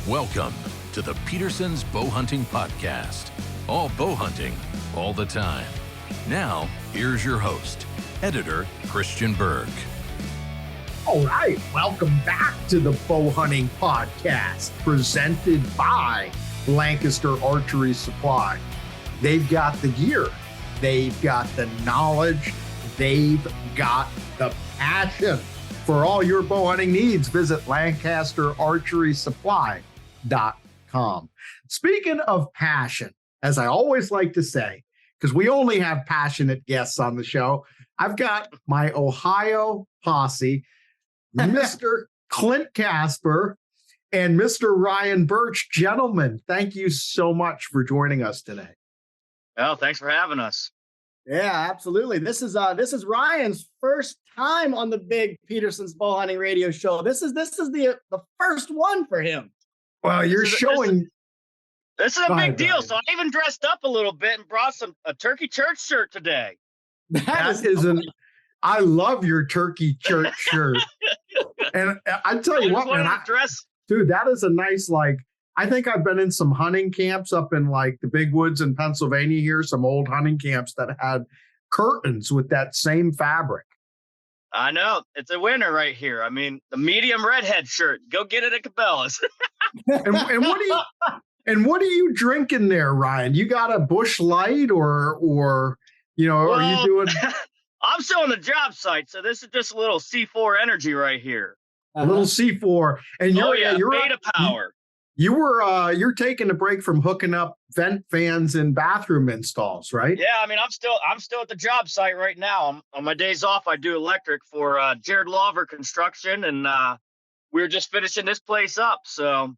Welcome to the Petersen's Bowhunting Podcast. All bow hunting, all the time. Now, here's your host, Editor Christian Berg. All right, welcome back to the Bowhunting Podcast, presented by Lancaster Archery Supply. They've got the gear, they've got the knowledge, they've got the passion. For all your bow hunting needs, visit LancasterArcherySupply.com. Speaking of passion, as I always like to say, because we only have passionate guests on the show, I've got my Ohio posse, Mr. Clint Casper and Mr. Ryan Bertsch. Gentlemen, thank you so much for joining us today. Oh, thanks for having us. Yeah, absolutely. This is Ryan's first time on the big Petersen's Bowhunting Radio Show. This is the first one for him. Well, you're showing. This is a big deal. So I even dressed up a little bit and brought a Turkey Church shirt today. I love your Turkey Church shirt. And I tell you what, man, dude, that is a nice, I think I've been in some hunting camps up in the big woods in Pennsylvania here, some old hunting camps that had curtains with that same fabric. I know. It's a winner right here. I mean, the medium redhead shirt. Go get it at Cabela's. and what are you drinking there, Ryan? You got a Busch Light or are you doing? I'm still on the job site, so this is just a little C4 energy right here. A little C4, and you're beta power. You're taking a break from hooking up vent fans and bathroom installs, right? Yeah, I mean, I'm still at the job site right now. On my days off, I do electric for Jared Lawver Construction, and we were just finishing this place up, so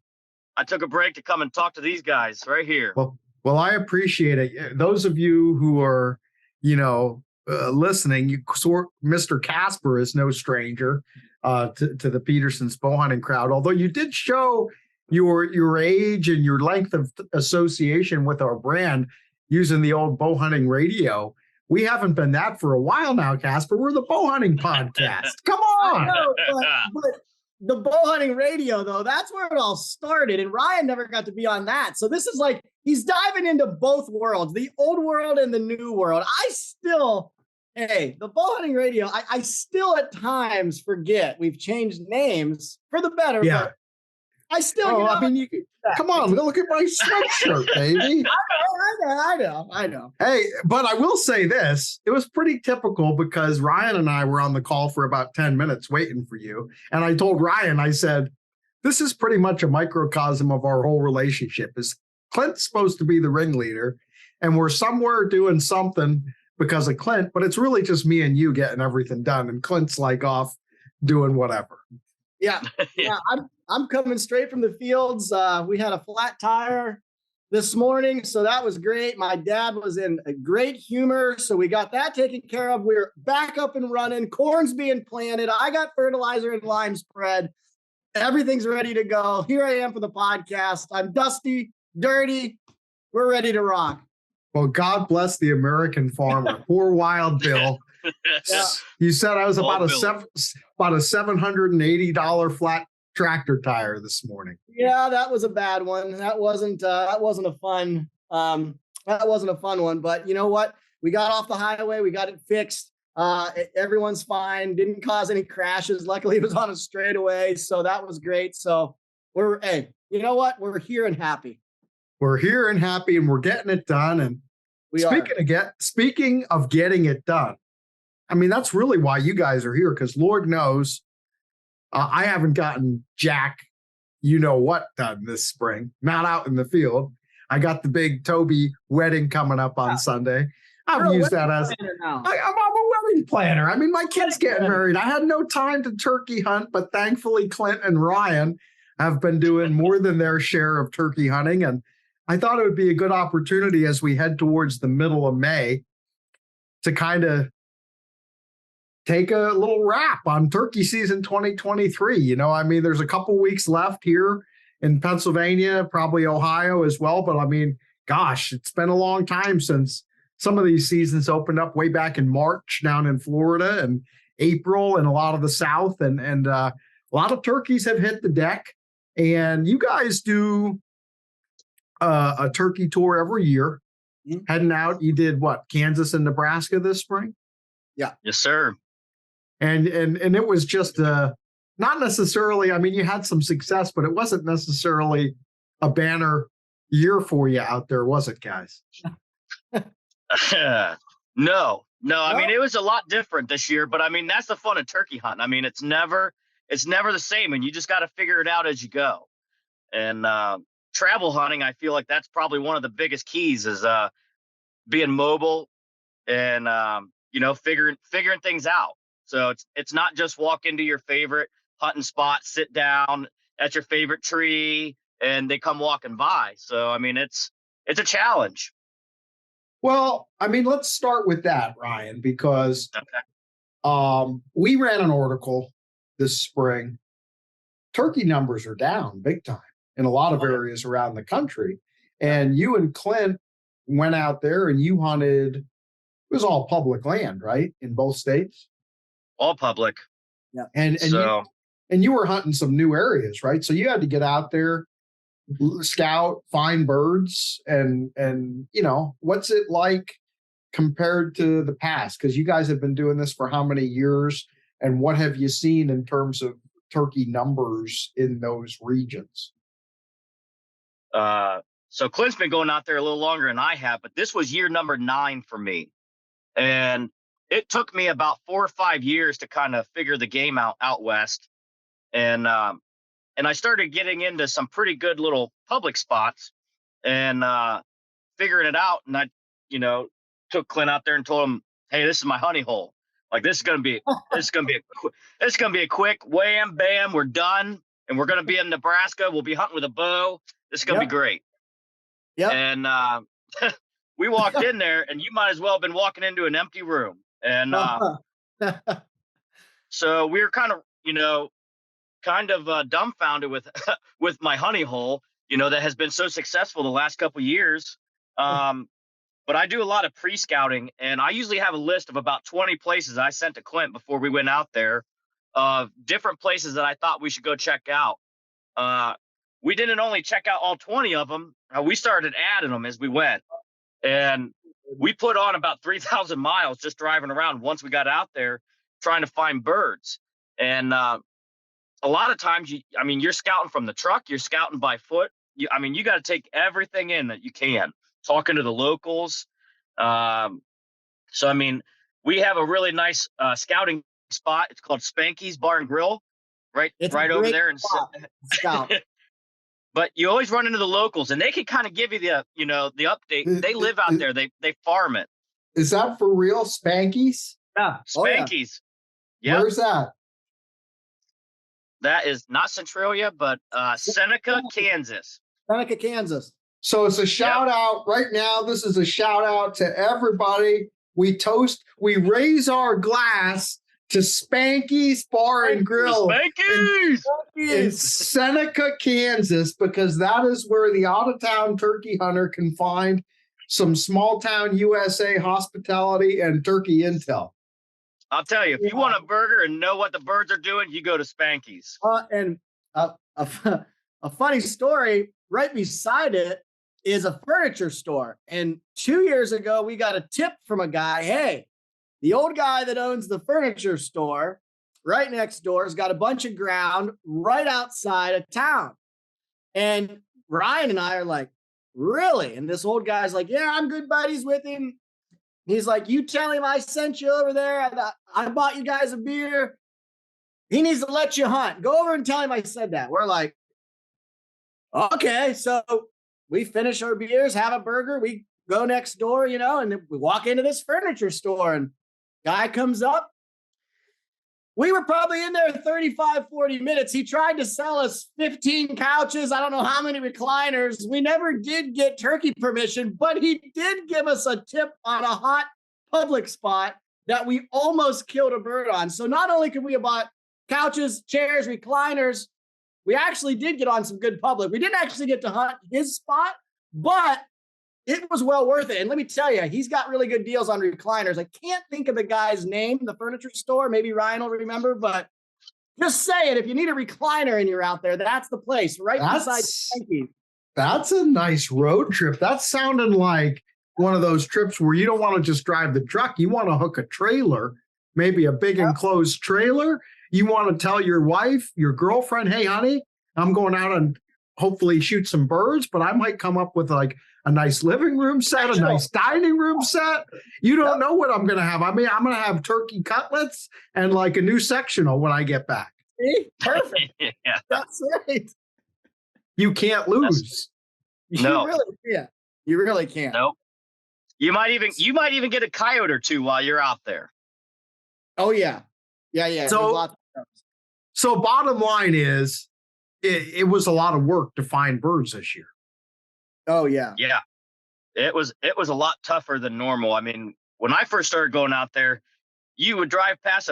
I took a break to come and talk to these guys right here. Well, I appreciate it. Those of you who are, listening, Mr. Casper is no stranger to the Petersen's bowhunting crowd, although you did show your age and your length of association with our brand using the old Bowhunting Radio. We haven't been that for a while now, Casper. We're the Bowhunting Podcast. Come on. I know, but the Bowhunting Radio, though, that's where it all started. And Ryan never got to be on that. So this is he's diving into both worlds, the old world and the new world. The Bowhunting Radio, I still at times forget we've changed names for the better. Yeah. But I still, come on, look at my sweatshirt, baby. I know. Hey, but I will say this. It was pretty typical because Ryan and I were on the call for about 10 minutes waiting for you. And I told Ryan, I said, this is pretty much a microcosm of our whole relationship. Is Clint's supposed to be the ringleader, and we're somewhere doing something because of Clint, but it's really just me and you getting everything done. And Clint's off doing whatever. Yeah. I'm coming straight from the fields. We had a flat tire this morning, so that was great. My dad was in a great humor, so we got that taken care of. We're back up and running. Corn's being planted. I got fertilizer and lime spread. Everything's ready to go. Here I am for the podcast. I'm dusty, dirty. We're ready to rock. Well, God bless the American farmer. Poor Wild Bill. Yeah. You said I was about a $780 flat tractor tire this morning. Yeah, that was a bad one. That wasn't a fun one. But you know what? We got off the highway. We got it fixed. Everyone's fine. Didn't cause any crashes. Luckily, it was on a straightaway, so that was great. So you know what? We're here and happy. We're here and happy, and we're getting it done. And speaking of getting it done, I mean, that's really why you guys are here, because Lord knows I haven't gotten jack what done this spring, not out in the field. I got the big Toby wedding coming up on Sunday. I've used that as I'm a wedding planner. I mean, my kid's getting married. I had no time to turkey hunt, but thankfully Clint and Ryan have been doing more than their share of turkey hunting. And I thought it would be a good opportunity as we head towards the middle of May to kind of take a little wrap on turkey season 2023. I mean, there's a couple weeks left here in Pennsylvania, probably Ohio as well. But I mean, gosh, it's been a long time since some of these seasons opened up way back in March down in Florida and April and a lot of the South. And a lot of turkeys have hit the deck. And you guys do a turkey tour every year, heading out. You did what, Kansas and Nebraska this spring? Yeah. Yes, sir. And it was just not necessarily, I mean, you had some success, but it wasn't necessarily a banner year for you out there, was it, guys? No. I mean, it was a lot different this year, but I mean, that's the fun of turkey hunting. I mean, it's never the same, and you just got to figure it out as you go. And travel hunting, I feel like that's probably one of the biggest keys is being mobile and figuring things out. So it's not just walk into your favorite hunting spot, sit down at your favorite tree, and they come walking by. So I mean, it's a challenge. Well, I mean, let's start with that, Ryan, because we ran an article this spring. Turkey numbers are down big time in a lot of areas around the country. And you and Clint went out there and you hunted, it was all public land, right? In both states? All public. Yeah. And you were hunting some new areas, right? So you had to get out there, scout, find birds, and what's it like compared to the past? Because you guys have been doing this for how many years, and what have you seen in terms of turkey numbers in those regions? So Clint's been going out there a little longer than I have, but this was year number 9 for me. And it took me about 4 or 5 years to kind of figure the game out west. And I started getting into some pretty good little public spots and figuring it out. And I, took Clint out there and told him, "Hey, this is my honey hole. Like this is gonna be a quick wham bam. We're done, and we're gonna be in Nebraska. We'll be hunting with a bow. This is gonna be great." Yeah. And we walked in there, and you might as well have been walking into an empty room. And so we were kind of dumbfounded with my honey hole, that has been so successful the last couple of years. But I do a lot of pre-scouting, and I usually have a list of about 20 places I sent to Clint before we went out there of different places that I thought we should go check out. We didn't only check out all 20 of them. We started adding them as we went. And we put on about 3,000 miles just driving around once we got out there trying to find birds. And a lot of times, you're scouting from the truck, you're scouting by foot. You got to take everything in that you can, talking to the locals. So, we have a really nice scouting spot. It's called Spanky's Bar and Grill, right over there. And scout. But you always run into the locals, and they can kind of give you the update. They live out there. They farm it. Is that for real? Spanky's? Yeah. Spanky's. Yeah. Where's that? That is not Centralia, but Seneca, Kansas. Seneca, Kansas. So it's a shout out right now. This is a shout out to everybody. We raise our glass to Spanky's Bar and Grill in Seneca, Kansas, because that is where the out-of-town turkey hunter can find some small-town USA hospitality and turkey intel. I'll tell you, if you want a burger and know what the birds are doing, you go to Spanky's. And a funny story, right beside it is a furniture store. And 2 years ago, we got a tip from a guy, hey, the old guy that owns the furniture store right next door has got a bunch of ground right outside of town. And Ryan and I are like, really? And this old guy's like, yeah, I'm good buddies with him. He's like, you tell him I sent you over there. I bought you guys a beer. He needs to let you hunt. Go over and tell him I said that. We're like, okay. So we finish our beers, have a burger. We go next door, and then we walk into this furniture store, and guy comes up. We were probably in there 35, 40 minutes. He tried to sell us 15 couches. I don't know how many recliners. We never did get turkey permission, but he did give us a tip on a hot public spot that we almost killed a bird on. So not only could we have bought couches, chairs, recliners, we actually did get on some good public. We didn't actually get to hunt his spot, but it was well worth it. And let me tell you, he's got really good deals on recliners. I can't think of the guy's name in the furniture store. Maybe Ryan will remember, but Just say it. If you need a recliner and you're out there, that's the place, right beside Yankee. That's a nice road trip. That's sounding like one of those trips where you don't want to just drive the truck. You want to hook a trailer, maybe a big enclosed trailer. You want to tell your wife, your girlfriend, hey, honey, I'm going out and hopefully shoot some birds, but I might come up with like a nice living room set, a nice dining room set. You don't know what I'm going to have. I mean, I'm going to have turkey cutlets and like a new sectional when I get back. See? Perfect. Yeah. That's right. You can't lose. No. You really can't. You really can't. Nope. You might even get a coyote or two while you're out there. Oh yeah. Yeah. So bottom line is it was a lot of work to find birds this year. Oh yeah. Yeah. It was a lot tougher than normal. I mean, when I first started going out there, you would drive past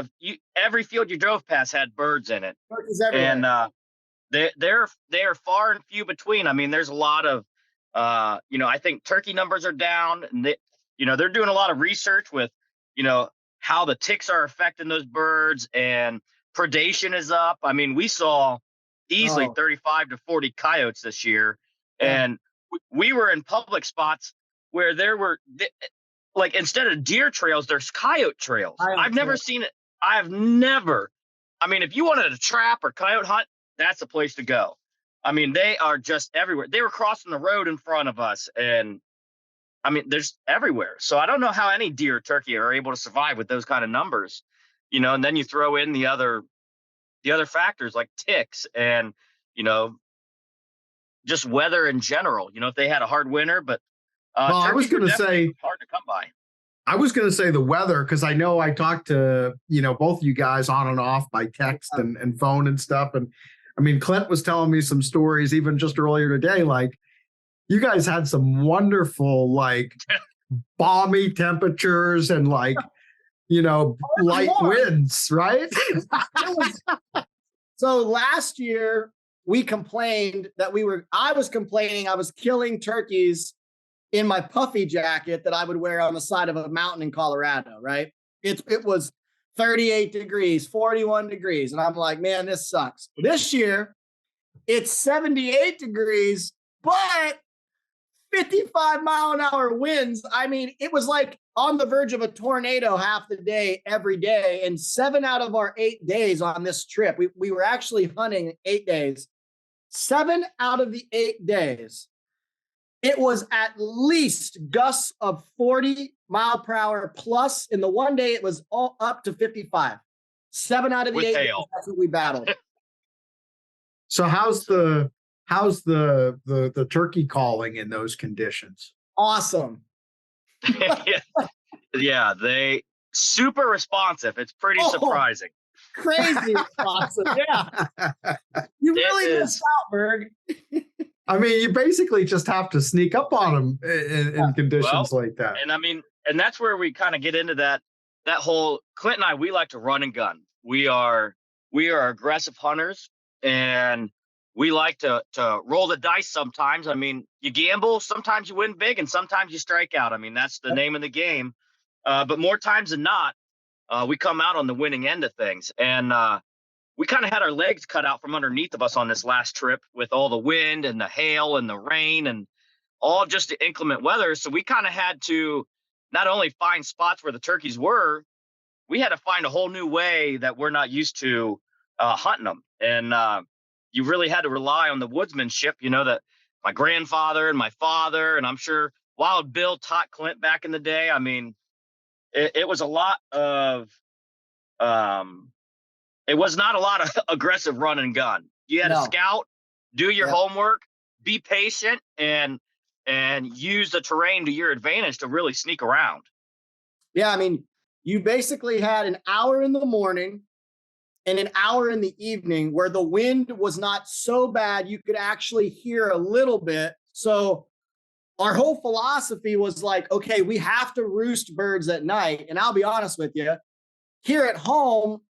every field you drove past had birds in it. Birds everywhere. And they're far and few between. I mean, there's a lot of I think turkey numbers are down, and they're doing a lot of research with, how the ticks are affecting those birds, and predation is up. I mean, we saw easily 35 to 40 coyotes this year, and we were in public spots where there were like, instead of deer trails, there's coyote trails. I've never seen it. I mean, if you wanted to trap or coyote hunt, that's the place to go. I mean, they are just everywhere. They were crossing the road in front of us, and I mean, there's everywhere. So I don't know how any deer or turkey are able to survive with those kind of numbers, and then you throw in the other factors like ticks and, just weather in general, if they had a hard winter, but I was going to say hard to come by. I was going to say the weather, because I know I talked to, both you guys on and off by text and phone and stuff. And I mean, Clint was telling me some stories even just earlier today. Like, you guys had some wonderful, like, balmy temperatures and like, light winds, right? So last year we complained that I was killing turkeys in my puffy jacket that I would wear on the side of a mountain in Colorado, right? It was 38 degrees, 41 degrees. And I'm like, man, this sucks. This year, it's 78 degrees, but 55-mile-an-hour winds. I mean, it was like on the verge of a tornado half the day, every day. And 7 out of our 8 days on this trip, we were actually hunting 8 days. 7 out of the 8 days, it was at least gusts of 40 mile per hour plus. In the one day, it was all up to 55. 7 out of the 8 days, that's what we battled. So how's the turkey calling in those conditions? Awesome. Yeah, they super responsive. It's pretty surprising. Crazy responsive. Yeah. You really missed out, Berg. I mean, you basically just have to sneak up on them in conditions like that. And I mean, and that's where we kind of get into that whole, Clint and I, we like to run and gun. We are aggressive hunters, and we like to roll the dice sometimes. I mean, you gamble, sometimes you win big and sometimes you strike out. I mean, that's the name of the game. But more times than not, we come out on the winning end of things. And we kind of had our legs cut out from underneath of us on this last trip with all the wind and the hail and the rain and all just the inclement weather. So we kind of had to not only find spots where the turkeys were, we had to find a whole new way that we're not used to hunting them. And you really had to rely on the woodsmanship, that my grandfather and my father, and I'm sure Wild Bill taught Clint back in the day. I mean, it was a lot of, it was not a lot of aggressive run and gun. You had to scout, do your homework, be patient, and use the terrain to your advantage to really sneak around. Yeah, I mean, you basically had an hour in the morning and an hour in the evening where the wind was not so bad you could actually hear a little bit. So our whole philosophy was like, okay, we have to roost birds at night. And I'll be honest with you, here at home,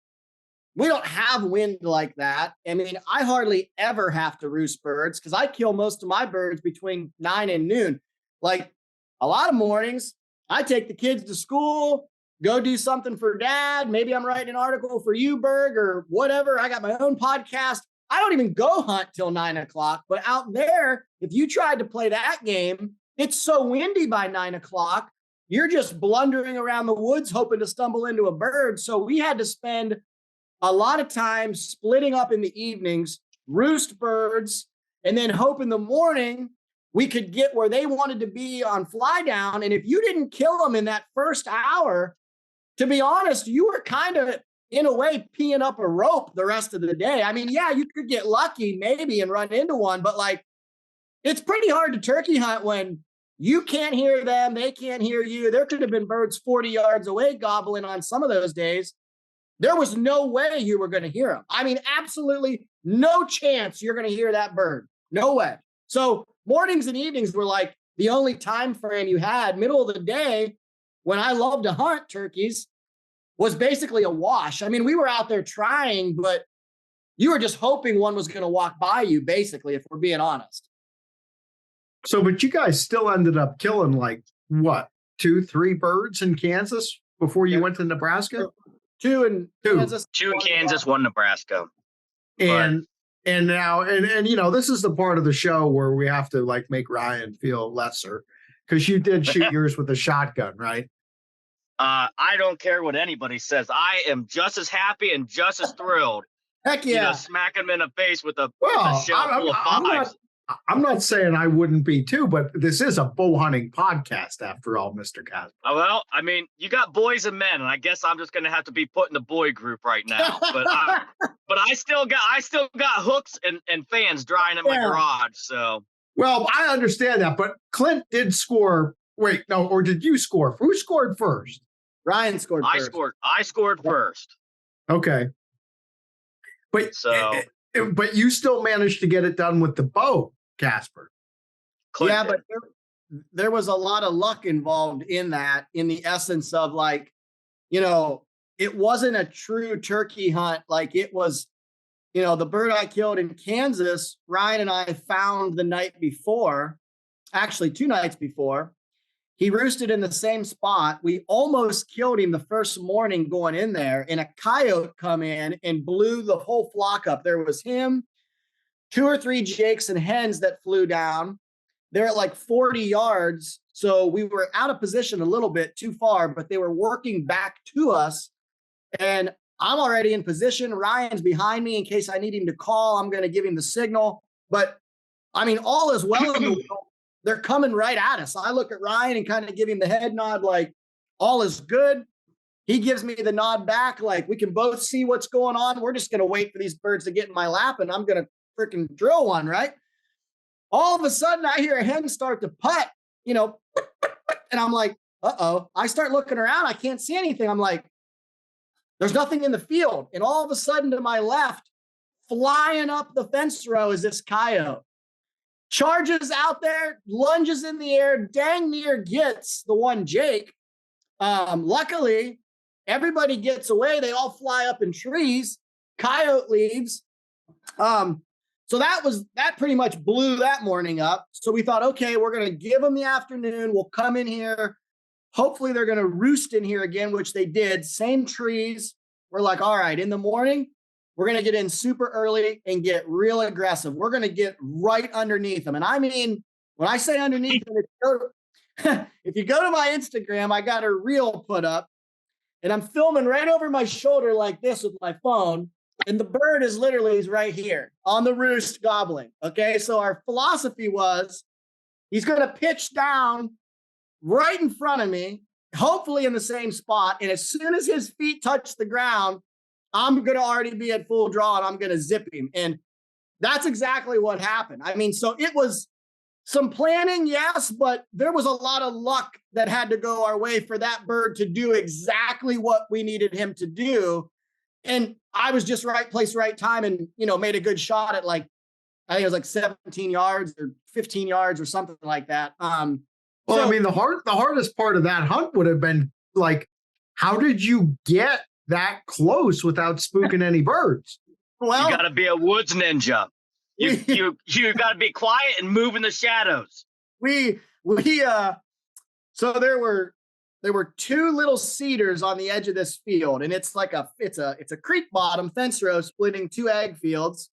we don't have wind like that. I mean, I hardly ever have to roost birds because I kill most of my birds between 9 and noon. Like, a lot of mornings, I take the kids to school, go do something for dad. Maybe I'm writing an article for you, Berg, or whatever. I got my own podcast. I don't even go hunt till 9 o'clock, but out there, if you tried to play that game, it's so windy by 9 o'clock. You're just blundering around the woods, hoping to stumble into a bird. So we had to spend a lot of time splitting up in the evenings, roost birds, and then hope in the morning we could get where they wanted to be on fly down. And if you didn't kill them in that first hour, to be honest, you were kind of, in a way, peeing up a rope the rest of the day. I mean, yeah, you could get lucky maybe and run into one, but like, it's pretty hard to turkey hunt when you can't hear them, they can't hear you. There could have been birds 40 yards away gobbling on some of those days. There was no way you were going to hear them. I mean, absolutely no chance you're going to hear that bird. No way. So mornings and evenings were like the only time frame you had. Middle of the day, when I love to hunt turkeys, was basically a wash. I mean, we were out there trying, but you were just hoping one was going to walk by you, basically, if we're being honest. So, but you guys still ended up killing like what, 2-3 birds in Kansas before you went to Nebraska? Two in Kansas. 2 in Kansas, 1 Nebraska. And now, you know, this is the part of the show where we have to like make Ryan feel lesser, because you did shoot yours with a shotgun, right? I don't care what anybody says. I am just as happy and just as thrilled. Heck yeah. You know, smack him in the face with a shell full of fives. I'm not saying I wouldn't be too, but this is a bow hunting podcast after all, Mr. Casper. Well, I mean, you got boys and men, and I guess I'm just going to have to be put in the boy group right now. But I still got hooks and fans drying in my garage. So, well, I understand that, but Clint did score. Wait, no, or did you score? Who scored first? Ryan scored first. I scored first. Okay. But you still managed to get it done with the bow, Casper. Yeah, but there was a lot of luck involved in that, in the essence of like, you know, it wasn't a true turkey hunt. Like it was, you know, the bird I killed in Kansas, Ryan and I found the night before, actually 2 nights before. He roosted in the same spot. We almost killed him the first morning going in there, and a coyote come in and blew the whole flock up. There was him, 2 or 3 jakes and hens that flew down. They're at like 40 yards. So we were out of position a little bit too far, but they were working back to us. And I'm already in position. Ryan's behind me in case I need him to call. I'm going to give him the signal. But I mean, all is well in the world. They're coming right at us. I look at Ryan and kind of give him the head nod, like all is good. He gives me the nod back, like we can both see what's going on. We're just going to wait for these birds to get in my lap, and I'm going to freaking drill one, right? All of a sudden, I hear a hen start to putt, you know, and I'm like, uh-oh. I start looking around. I can't see anything. I'm like, there's nothing in the field. And all of a sudden, to my left, flying up the fence row is this coyote. Charges out there, lunges in the air, dang near gets the one Jake. Luckily, everybody gets away. They all fly up in trees. Coyote leaves. So that pretty much blew that morning up. So we thought, okay, we're going to give them the afternoon. We'll come in here. Hopefully they're going to roost in here again, which they did. Same trees. We're like, all right, in the morning, we're going to get in super early and get real aggressive. We're going to get right underneath them. And I mean, when I say underneath them, if you go to my Instagram, I got a reel put up and I'm filming right over my shoulder like this with my phone. And the bird is literally right here on the roost gobbling. Okay. So our philosophy was he's going to pitch down right in front of me, hopefully in the same spot. And as soon as his feet touch the ground, I'm going to already be at full draw and I'm going to zip him. And that's exactly what happened. I mean, so it was some planning, yes, but there was a lot of luck that had to go our way for that bird to do exactly what we needed him to do. And I was just right place, right time, and, you know, made a good shot at like, I think it was like 17 yards or 15 yards or something like that. Well, I mean, the hardest part of that hunt would have been like, how did you get that close without spooking any birds? Well, you got to be a woods ninja. You got to be quiet and move in the shadows. So there were there were two little cedars on the edge of this field, and it's like it's a creek bottom fence row splitting two ag fields,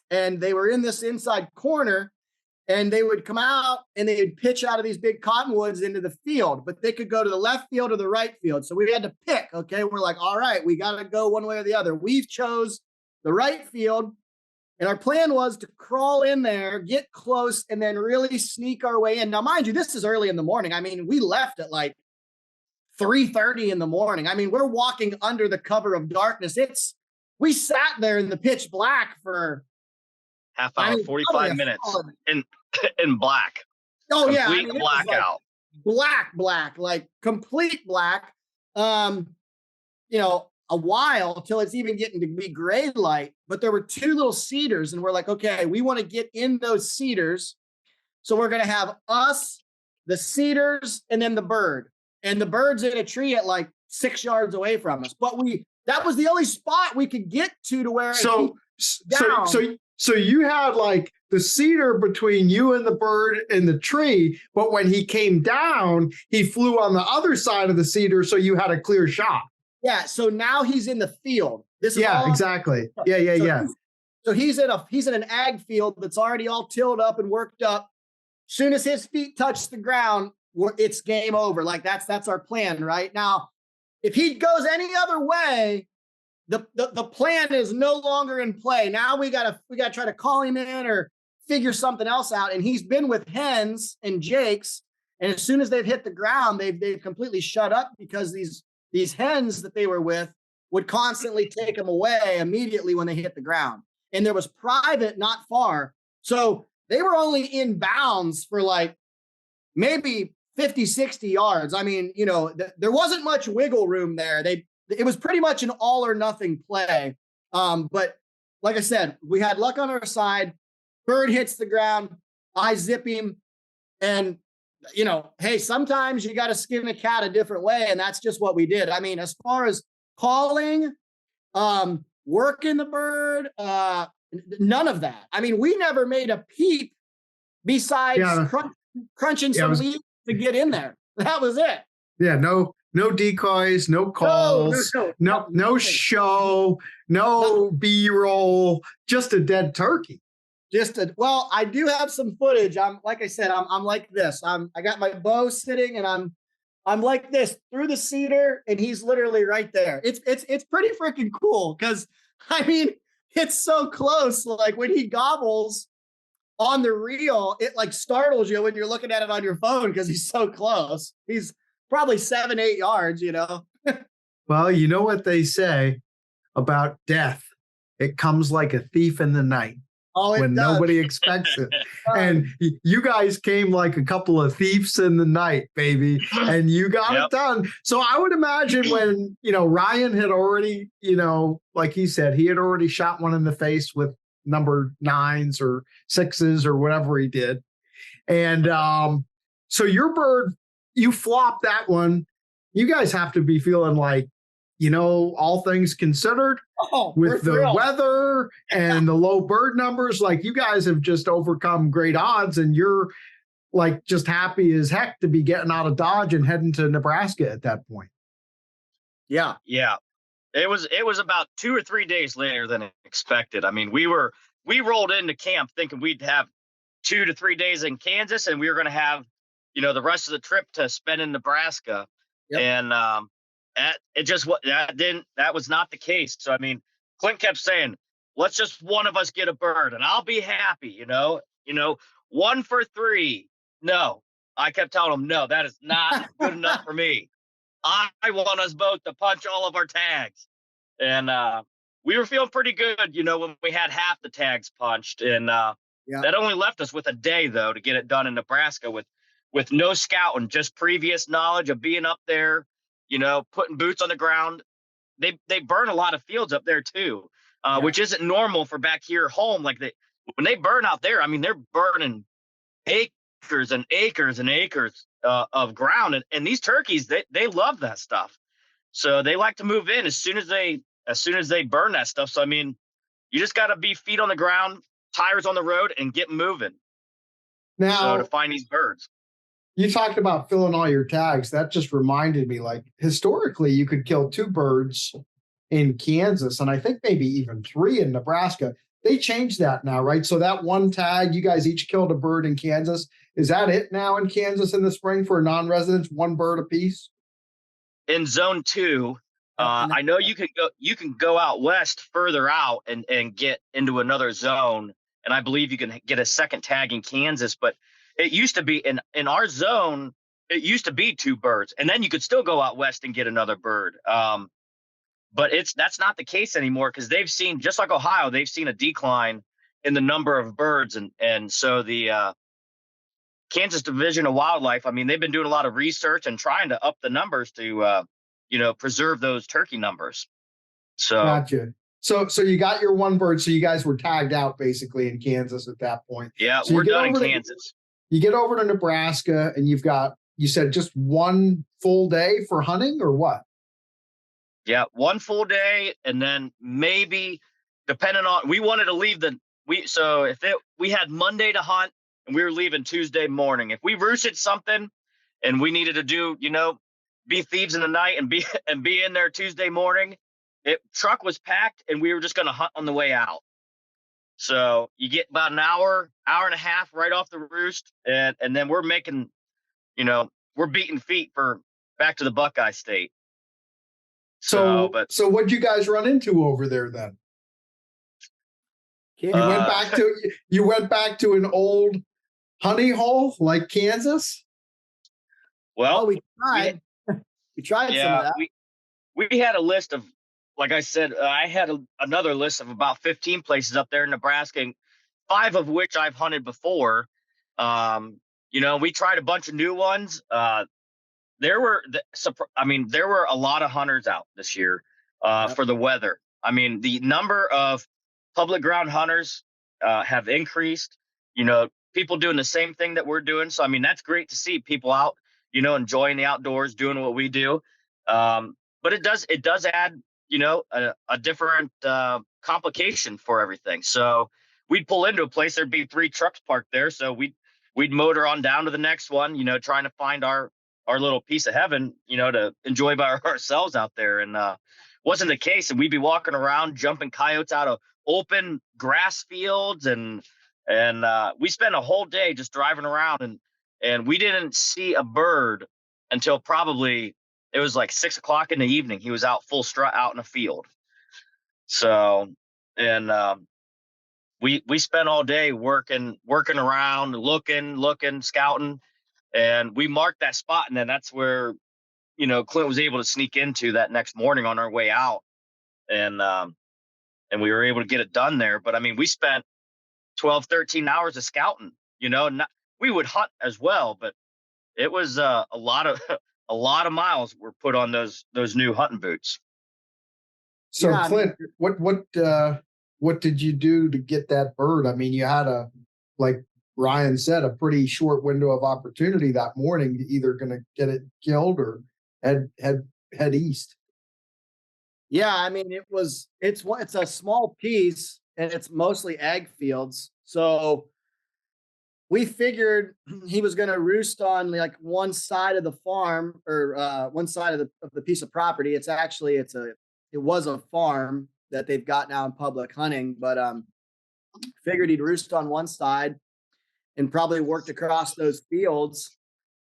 and they were in this inside corner, and they would come out and they would pitch out of these big cottonwoods into the field, but they could go to the left field or the right field. So we had to pick. Okay, we're like, all right, we got to go one way or the other. We chose the right field. And our plan was to crawl in there, get close, and then really sneak our way in. Now, mind you, this is early in the morning. I mean, we left at like 3:30 in the morning. I mean, we're walking under the cover of darkness. We sat there in the pitch black for half hour, 45 minutes in black. Oh, yeah. Complete blackout. Like black, like complete black. A while till it's even getting to be gray light, but there were two little cedars, and we're like, okay, we want to get in those cedars. So we're going to have us, the cedars, and then the bird. And the bird's in a tree at like 6 yards away from us. But that was the only spot we could get to where so you had like the cedar between you and the bird in the tree, but when he came down, he flew on the other side of the cedar, so you had a clear shot. Yeah, so now he's in the field. This is exactly. Yeah. So he's in an ag field that's already all tilled up and worked up. Soon as his feet touch the ground, it's game over. Like that's our plan right now. If he goes any other way, the plan is no longer in play. Now we gotta try to call him in or figure something else out. And he's been with hens and jakes, and as soon as they've hit the ground, they've completely shut up because these hens that they were with would constantly take them away immediately when they hit the ground. And there was private not far. So they were only in bounds for like maybe 50, 60 yards. I mean, there wasn't much wiggle room there. It was pretty much an all or nothing play. But like I said, we had luck on our side. Bird hits the ground. I zip him. And hey, sometimes you got to skin a cat a different way. And that's just what we did. I mean, as far as calling, working the bird, none of that. I mean, we never made a peep besides crunching some leaves to get in there. That was it. Yeah. No decoys, no calls, no show, no B-roll, just a dead turkey. Well, I do have some footage. I'm like I said, I'm like this. I got my bow sitting and I'm like this through the cedar, and he's literally right there. It's pretty freaking cool because I mean it's so close. Like when he gobbles on the reel, it like startles you when you're looking at it on your phone because he's so close. He's probably 7-8 yards. Well, you know what they say about death? It comes like a thief in the night. When nobody expects it. And you guys came like a couple of thieves in the night, baby, and you got it done. So I would imagine when, Ryan had already, like he said, he had already shot one in the face with number 9s or 6s or whatever he did. And so your bird, you flopped that one. You guys have to be feeling like, all things considered, with the weather and the low bird numbers, like you guys have just overcome great odds, and you're like just happy as heck to be getting out of Dodge and heading to Nebraska at that point. Yeah. It was about 2 or 3 days later than expected. I mean, we rolled into camp thinking we'd have 2 to 3 days in Kansas, and we were going to have, the rest of the trip to spend in Nebraska. Yep. And that was not the case. So, I mean, Clint kept saying, let's just one of us get a bird and I'll be happy, 1 for 3. No, I kept telling him, no, that is not good enough for me. I want us both to punch all of our tags. And we were feeling pretty good, when we had half the tags punched. And that only left us with a day, though, to get it done in Nebraska with no scouting, just previous knowledge of being up there, putting boots on the ground. They burn a lot of fields up there too, which isn't normal for back here home. Like when they burn out there, I mean, they're burning acres and acres and acres of ground. And these turkeys, they love that stuff. So they like to move in as soon as they burn that stuff. So, I mean, you just got to be feet on the ground, tires on the road, and get moving. Now, to find these birds. You talked about filling all your tags. That just reminded me, like, historically, you could kill 2 birds in Kansas, and I think maybe even 3 in Nebraska. They changed that now, right? So that one tag, you guys each killed a bird in Kansas. Is that it now in Kansas in the spring for non-residents, 1 bird apiece? In zone 2, I know you can go out west further out and get into another zone, and I believe you can get a second tag in Kansas, but it used to be in our zone, it used to be 2 birds, and then you could still go out west and get another bird. But that's not the case anymore, because they've seen, just like Ohio, they've seen a decline in the number of birds, and so the Kansas Division of Wildlife, I mean, they've been doing a lot of research and trying to up the numbers to preserve those turkey numbers. So Gotcha. So you got your 1 bird. So you guys were tagged out basically in Kansas at that point. yeah, So we're done in Kansas. You get over to Nebraska and you said just 1 full day for hunting or what? Yeah, 1 full day, and then maybe, depending on, we wanted to leave we had Monday to hunt and we were leaving Tuesday morning. If we roosted something and we needed to do, be thieves in the night and be in there Tuesday morning, truck was packed and we were just going to hunt on the way out. So you get about an hour and a half right off the roost, and then we're making, we're beating feet for back to the Buckeye State. So what'd you guys run into over there then? You went back to an old honey hole like Kansas? Well, we tried. We tried some of that. We had a list of, like I said, I had another list of about 15 places up there in Nebraska, and 5 of which I've hunted before. We tried a bunch of new ones. There were a lot of hunters out this year for the weather. I mean, the number of public ground hunters have increased. People doing the same thing that we're doing. So, I mean, that's great to see people out, enjoying the outdoors, doing what we do. But it does add, a different complication for everything. So we'd pull into a place, there'd be 3 trucks parked there. So we'd motor on down to the next one, trying to find our little piece of heaven, to enjoy by ourselves out there. And wasn't the case. And we'd be walking around, jumping coyotes out of open grass fields. And we spent a whole day just driving around, and we didn't see a bird until probably it was like 6 o'clock in the evening. He was out full strut out in a field. So, and we spent all day working around, looking, scouting. And we marked that spot, and then that's where, Clint was able to sneak into that next morning on our way out, and we were able to get it done there. But I mean, we spent 12, 13 hours of scouting. We would hunt as well, but it was a lot of miles were put on those new hunting boots. So yeah, Clint, what did you do to get that bird? I mean, you had like Ryan said, a pretty short window of opportunity that morning to either going to get it killed or head east. Yeah, I mean, it's a small piece and it's mostly ag fields. So we figured he was going to roost on like one side of the farm or one side of the piece of property. It was a farm that they've got now in public hunting, but figured he'd roost on one side and probably worked across those fields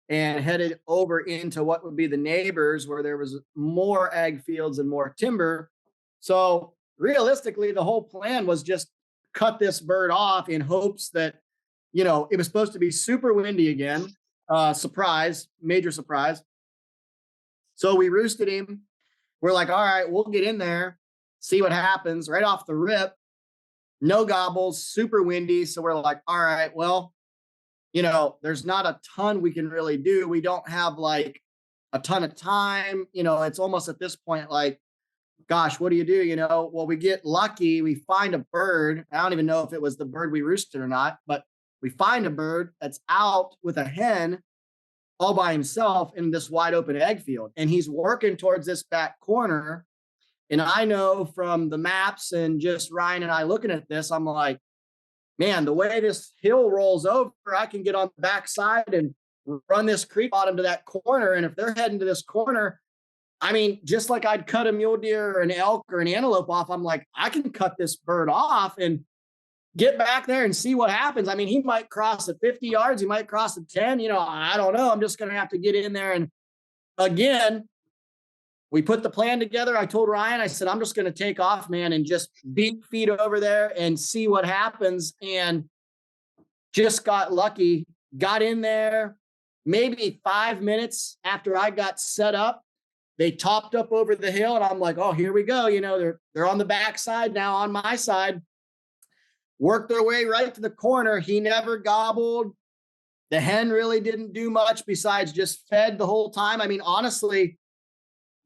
and headed over into what would be the neighbors where there was more ag fields and more timber. So realistically, the whole plan was just cut this bird off in hopes that, it was supposed to be super windy again. Major surprise. So we roosted him. We're like, all right, we'll get in there, see what happens right off the rip. No gobbles, super windy. So we're like, all right, well, there's not a ton we can really do. We don't have like a ton of time. It's almost at this point like, gosh, what do you do? Well, we get lucky. We find a bird. I don't even know if it was the bird we roosted or not, but we find a bird that's out with a hen all by himself in this wide open egg field. And he's working towards this back corner. And I know from the maps and just Ryan and I looking at this, I'm like, man, the way this hill rolls over, I can get on the backside and run this creek bottom to that corner. And if they're heading to this corner, I mean, just like I'd cut a mule deer or an elk or an antelope off, I'm like, I can cut this bird off and get back there and see what happens. I mean, he might cross at 50 yards. He might cross at 10. I don't know. I'm just going to have to get in there. And again, we put the plan together. I told Ryan, I said, I'm just going to take off, man, and just beat feet over there and see what happens. And just got lucky, got in there maybe 5 minutes after I got set up. They topped up over the hill, and I'm like, oh, here we go. They're on the backside now, on my side. Worked their way right to the corner. He never gobbled. The hen really didn't do much besides just fed the whole time. I mean, honestly,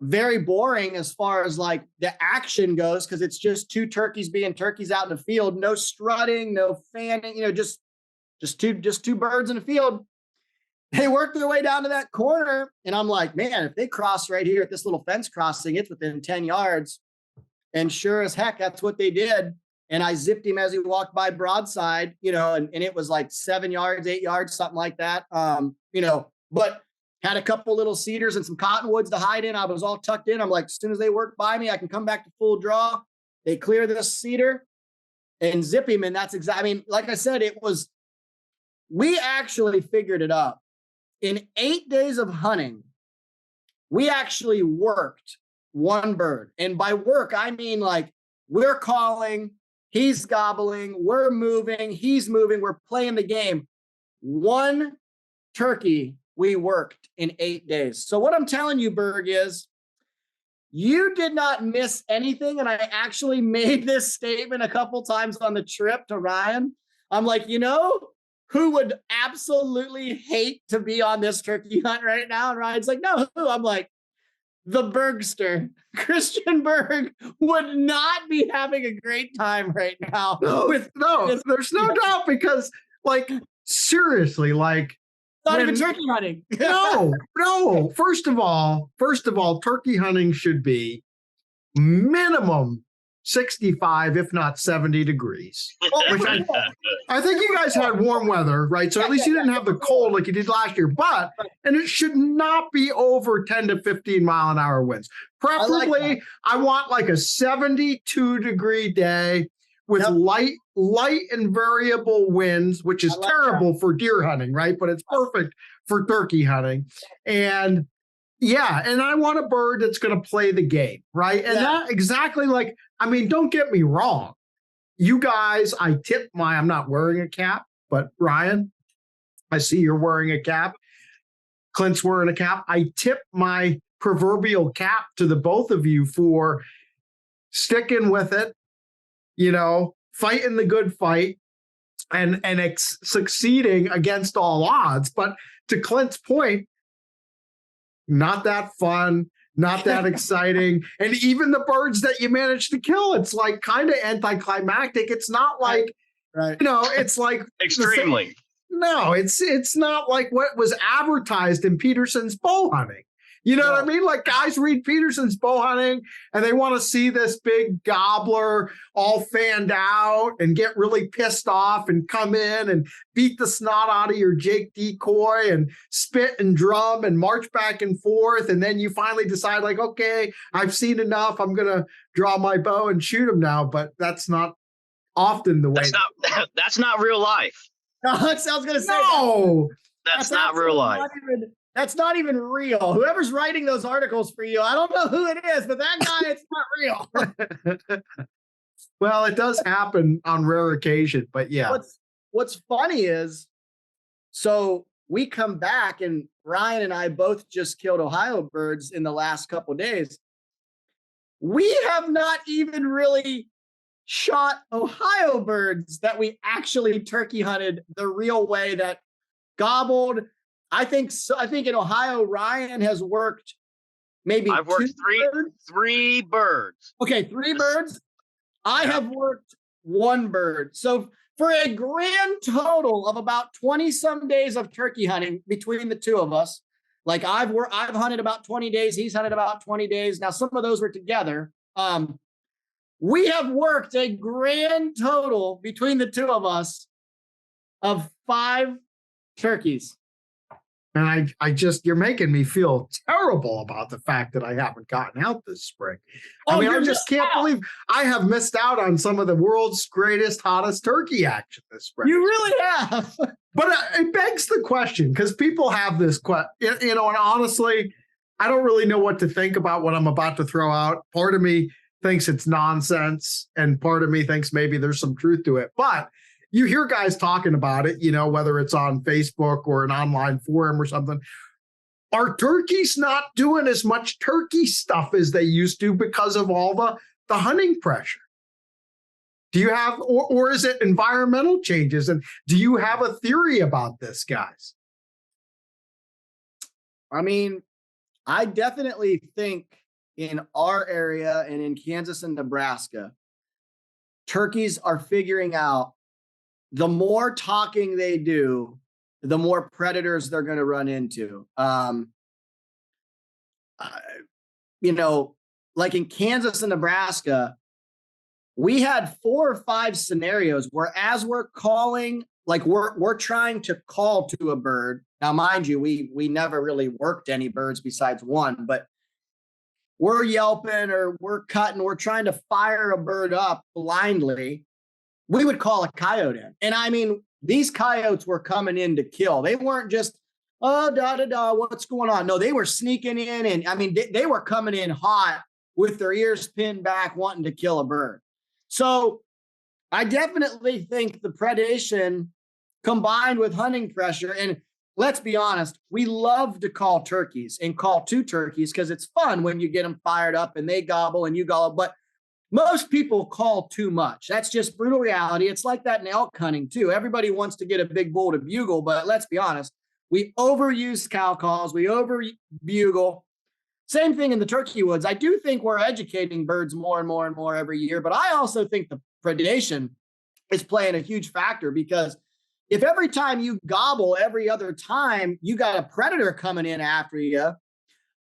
very boring as far as like the action goes, because it's just two turkeys being turkeys out in the field. No strutting, no fanning, just two birds in the field. They worked their way down to that corner, and I'm like, man, if they cross right here at this little fence crossing, it's within 10 yards. And sure as heck, that's what they did. And I zipped him as he walked by broadside, and it was like 7 yards, 8 yards, something like that. But had a couple little cedars and some cottonwoods to hide in. I was all tucked in. I'm like, as soon as they work by me, I can come back to full draw. They clear this cedar and zip him. And that's exactly, I mean, like I said, we actually figured it out. In 8 days of hunting, we actually worked one bird. And by work, I mean like we're calling, he's gobbling, we're moving, he's moving, we're playing the game. One turkey we worked in 8 days. So what I'm telling you, Berg, is you did not miss anything. And I actually made this statement a couple times on the trip to Ryan. I'm like, who would absolutely hate to be on this turkey hunt right now? And Ryan's like, no, who? I'm like, the Bergster, Christian Berg, would not be having a great time right now. No, there's no doubt, because like, seriously, like, not even turkey hunting. No. First of all, turkey hunting should be minimum 65, if not 70 degrees. Which I think you guys had warm weather, right? So at least you didn't have the cold like you did last year. And it should not be over 10 to 15 mile an hour winds. Preferably, I want like a 72 degree day with light and variable winds, which is terrible for deer hunting, right? But it's perfect for turkey hunting. And and I want a bird that's going to play the game, right? And that exactly, like, I mean, don't get me wrong. You guys, I'm not wearing a cap, but Ryan, I see you're wearing a cap. Clint's wearing a cap. I tip my proverbial cap to the both of you for sticking with it, fighting the good fight and succeeding against all odds. But to Clint's point, not that fun, not that exciting. And even the birds that you managed to kill, it's like kind of anticlimactic. It's not like, it's like extremely. No, it's not like what was advertised in Petersen's bow hunting. You know what I mean? Like, guys read Petersen's bow hunting and they want to see this big gobbler all fanned out and get really pissed off and come in and beat the snot out of your Jake decoy and spit and drum and march back and forth. And then you finally decide, like, okay, I've seen enough. I'm going to draw my bow and shoot him now. But that's not often the way. That's not real life. No, that's what I was going to say. No, that's not real life. That's not even real. Whoever's writing those articles for you, I don't know who it is, but that guy, it's not real. Well, it does happen on rare occasion, but yeah. What's funny is, so we come back and Ryan and I both just killed Ohio birds in the last couple of days. We have not even really shot Ohio birds that we actually turkey hunted the real way, that gobbled. I think in Ohio, Ryan has worked maybe I've worked three birds. Okay, 3 birds. I have worked 1 bird. So for a grand total of about 20 some days of turkey hunting between the two of us, like I've hunted about 20 days. He's hunted about 20 days. Now, some of those were together. We have worked a grand total between the two of us of 5 turkeys. And you're making me feel terrible about the fact that I haven't gotten out this spring. I mean, I just can't believe I have missed out on some of the world's greatest, hottest turkey action this spring. You really have. But it begs the question, because people have this question, and honestly, I don't really know what to think about what I'm about to throw out. Part of me thinks it's nonsense, and part of me thinks maybe there's some truth to it. But you hear guys talking about it, whether it's on Facebook or an online forum or something. Are turkeys not doing as much turkey stuff as they used to because of all the hunting pressure? Do you have, or is it environmental changes? And do you have a theory about this, guys? I mean, I definitely think in our area and in Kansas and Nebraska, turkeys are figuring out the more talking they do, the more predators they're going to run into. Like in Kansas and Nebraska, we had 4 or 5 scenarios where as we're calling, like we're trying to call to a bird. Now, mind you, we never really worked any birds besides one, but we're yelping or we're cutting, we're trying to fire a bird up blindly. We would call a coyote in. And I mean, these coyotes were coming in to kill. They weren't just, what's going on? No, they were sneaking in. And I mean, they were coming in hot with their ears pinned back, wanting to kill a bird. So I definitely think the predation combined with hunting pressure, and let's be honest, we love to call turkeys and call 2 turkeys because it's fun when you get them fired up and they gobble and you gobble. But most people call too much. That's just brutal reality. It's like that in elk hunting too. Everybody wants to get a big bull to bugle, but let's be honest, we overuse cow calls, we over bugle. Same thing in the turkey woods. I do think we're educating birds more and more and more every year, but I also think the predation is playing a huge factor, because if every time you gobble, every other time you got a predator coming in after you,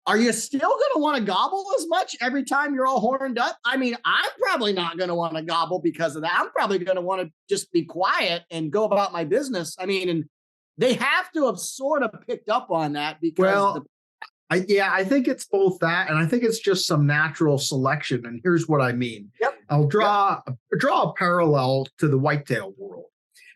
are you still going to want to gobble as much every time you're all horned up? I mean, I'm probably not going to want to gobble because of that. I'm probably going to want to just be quiet and go about my business. I mean, and they have to have sort of picked up on that because I think it's both that, and I think it's just some natural selection. And here's what I mean. Yep. I'll draw a parallel to the whitetail world.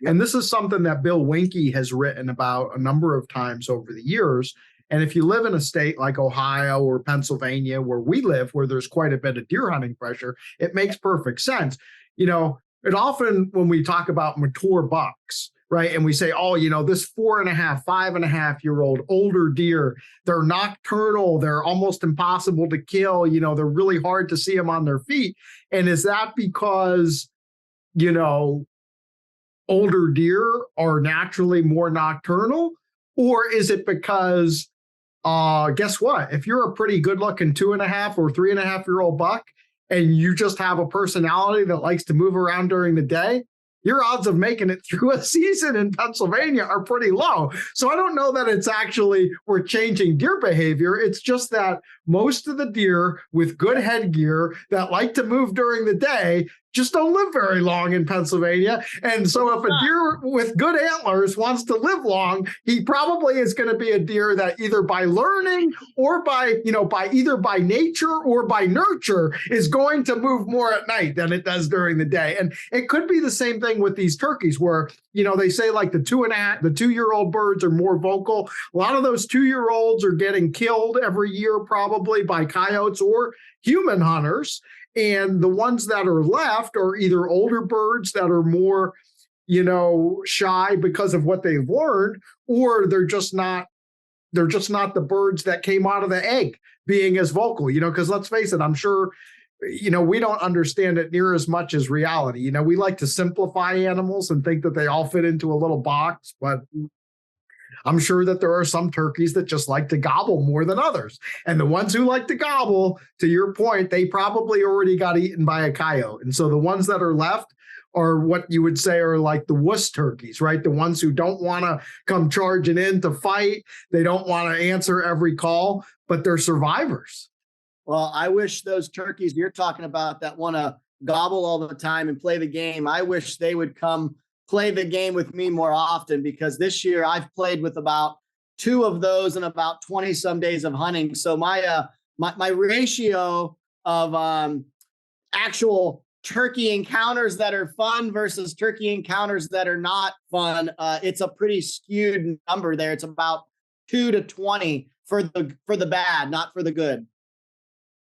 Yep. And this is something that Bill Winke has written about a number of times over the years. And if you live in a state like Ohio or Pennsylvania, where we live, where there's quite a bit of deer hunting pressure, it makes perfect sense. It often, when we talk about mature bucks, right, and we say, this 4.5, 5.5-year-old older deer, they're nocturnal, they're almost impossible to kill, they're really hard to see them on their feet. And is that because, older deer are naturally more nocturnal? Or is it because, guess what? If you're a pretty good looking 2.5 or 3.5-year-old buck and you just have a personality that likes to move around during the day, your odds of making it through a season in Pennsylvania are pretty low. So I don't know that it's actually we're changing deer behavior. It's just that most of the deer with good headgear that like to move during the day just don't live very long in Pennsylvania. And so if a deer with good antlers wants to live long, he probably is going to be a deer that either by learning or by either by nature or by nurture is going to move more at night than it does during the day. And it could be the same thing with these turkeys where, they say like the 2-year-old birds are more vocal. A lot of those 2-year-olds are getting killed every year probably by coyotes or human hunters. And the ones that are left are either older birds that are more, shy because of what they've learned, or they're just not the birds that came out of the egg being as vocal, because let's face it, I'm sure, we don't understand it near as much as reality. We like to simplify animals and think that they all fit into a little box, but I'm sure that there are some turkeys that just like to gobble more than others. And the ones who like to gobble, to your point, they probably already got eaten by a coyote. And so the ones that are left are what you would say are like the wuss turkeys, right? The ones who don't want to come charging in to fight. They don't want to answer every call, but they're survivors. Well, I wish those turkeys you're talking about that want to gobble all the time and play the game, I wish they would come play the game with me more often, because this year I've played with about 2 of those in about 20 some days of hunting. So my ratio of actual turkey encounters that are fun versus turkey encounters that are not fun, it's a pretty skewed number there. It's about 2 to 20 for the bad, not for the good.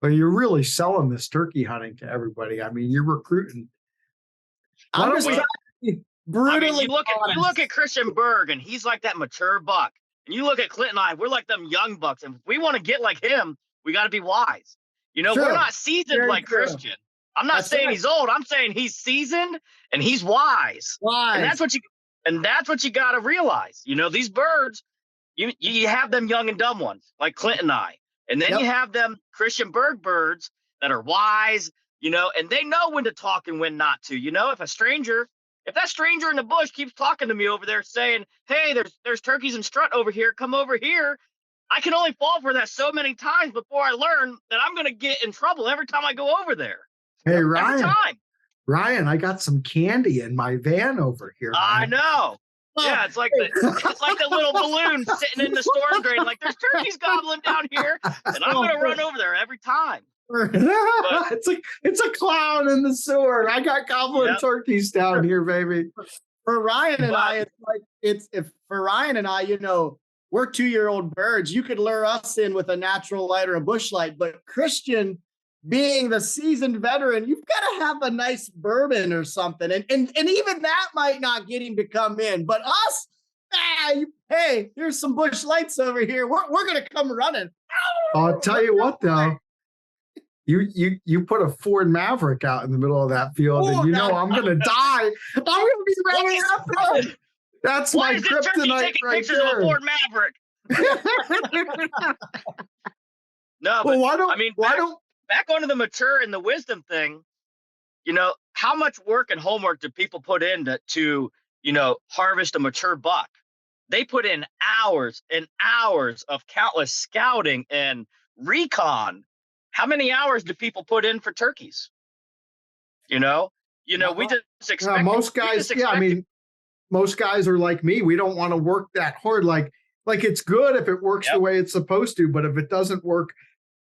But you're really selling this turkey hunting to everybody. I mean, you're recruiting. I'm just trying to be brutally you look at Christian Berg, and he's like that mature buck. And you look at Clint and I, we're like them young bucks. And if we want to get like him, we got to be wise. We're not seasoned like Christian. I'm not saying he's old. I'm saying he's seasoned and he's wise. And that's what you got to realize. These birds, you have them young and dumb ones like Clint and I. And then you have them Christian Berg birds that are wise, and they know when to talk and when not to. If that stranger in the bush keeps talking to me over there saying, hey, there's turkeys and strut over here, come over here, I can only fall for that so many times before I learn that I'm going to get in trouble every time I go over there. Hey, Ryan, I got some candy in my van over here. I know. Yeah, it's like the little balloon sitting in the storm drain. Like, there's turkeys gobbling down here, and I'm going to run over there every time. It's a clown in the sewer. I got gobbling turkeys down here, baby. For Ryan and I, for Ryan and I, we're 2-year-old birds. You could lure us in with a natural light or a bush light, but Christian, being the seasoned veteran, you've got to have a nice bourbon or something. And even that might not get him to come in. But us, hey, here's some bush lights over here. We're going to come running. I'll tell you what, though. You put a Ford Maverick out in the middle of that field, and I'm going to die. I'm going to be running after him. That's my kryptonite right there. Of a Ford Maverick? No, but why don't back onto the mature and the wisdom thing, how much work and homework do people put in to harvest a mature buck? They put in hours and hours of countless scouting and recon. How many hours do people put in for turkeys? We just expect most guys. Most guys are like me. We don't want to work that hard. Like it's good if it works the way it's supposed to, but if it doesn't work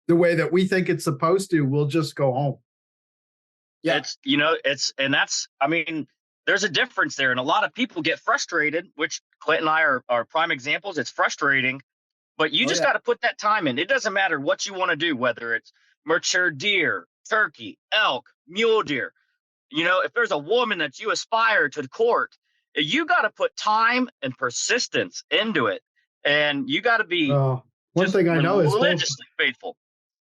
the way that we think it's supposed to, we'll just go home. Yeah. There's a difference there. And a lot of people get frustrated, which Clint and I are prime examples. It's frustrating, but you just got to put that time in. It doesn't matter what you want to do, whether it's mature deer, turkey, elk, mule deer. If there's a woman that you aspire to court, you got to put time and persistence into it. And you got to be one thing I know is religiously faithful.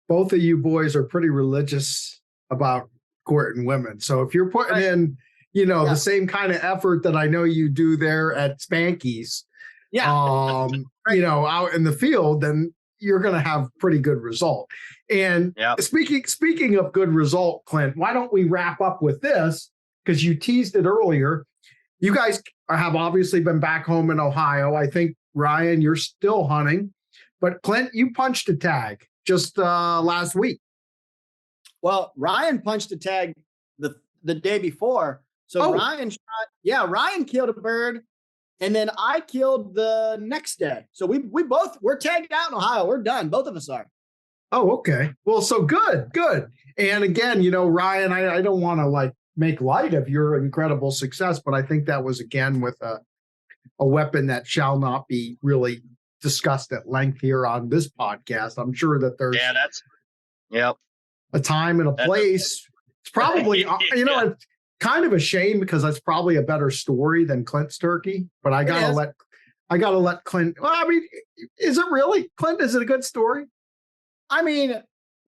Both of you boys are pretty religious about courting women. So if you're putting in, the same kind of effort that I know you do there at Spanky's, out in the field, then you're going to have pretty good result. And speaking of good result, Clint, why don't we wrap up with this? Because you teased it earlier. You guys have obviously been back home in Ohio. I think, Ryan, you're still hunting. But Clint, you punched a tag just last week. Well, Ryan punched a tag the day before. So Ryan killed a bird, and then I killed the next day. So we're tagged out in Ohio. We're done. Both of us are. Oh, okay. Well, so good. And again, Ryan, I don't want to make light of your incredible success, but I think that was again with a weapon that shall not be really discussed at length here on this podcast. I'm sure that there's a time and a place. It's probably it's kind of a shame because that's probably a better story than Clint's turkey. But I gotta let Clint. Well, I mean, is it really, Clint? Is it a good story? I mean,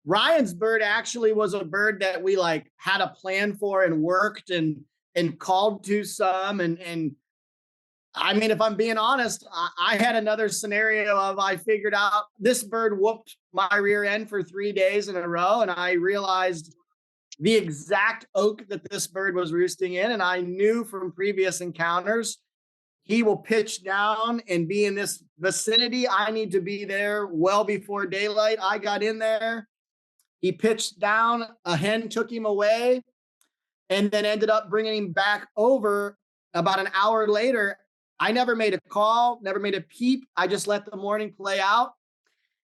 Ryan's bird actually was a bird that we had a plan for and worked and called to some. And I mean, if I'm being honest, I had another scenario of I figured out this bird whooped my rear end for 3 days in a row. And I realized the exact oak that this bird was roosting in. And I knew from previous encounters, he will pitch down and be in this vicinity. I need to be there well before daylight. I got in there. He pitched down. A hen took him away and then ended up bringing him back over about an hour later I never made a call, never made a peep. I just let the morning play out.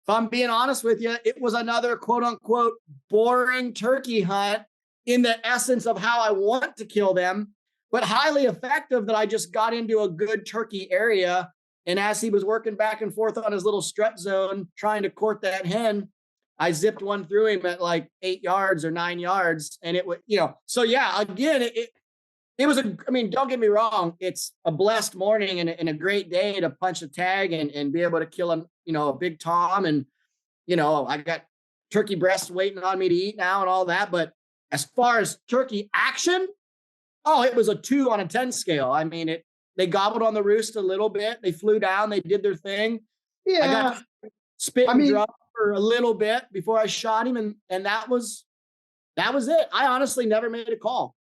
If I'm being honest with you, it was another quote unquote boring turkey hunt in the essence of how I want to kill them, but highly effective that I just got into a good turkey area. And as he was working back and forth on his little strut zone, trying to court that hen, I zipped one through him at like 8 yards or 9 yards. And it would, so yeah, again, it was I mean, don't get me wrong. It's a blessed morning and a great day to punch a tag and be able to kill a big tom. And, I got turkey breasts waiting on me to eat now and all that. But as far as turkey action, it was a 2 on a 10 scale. I mean, they gobbled on the roost a little bit. They flew down. They did their thing. Yeah. I got to spit and drop for a little bit before I shot him. And that was it. I honestly never made a call.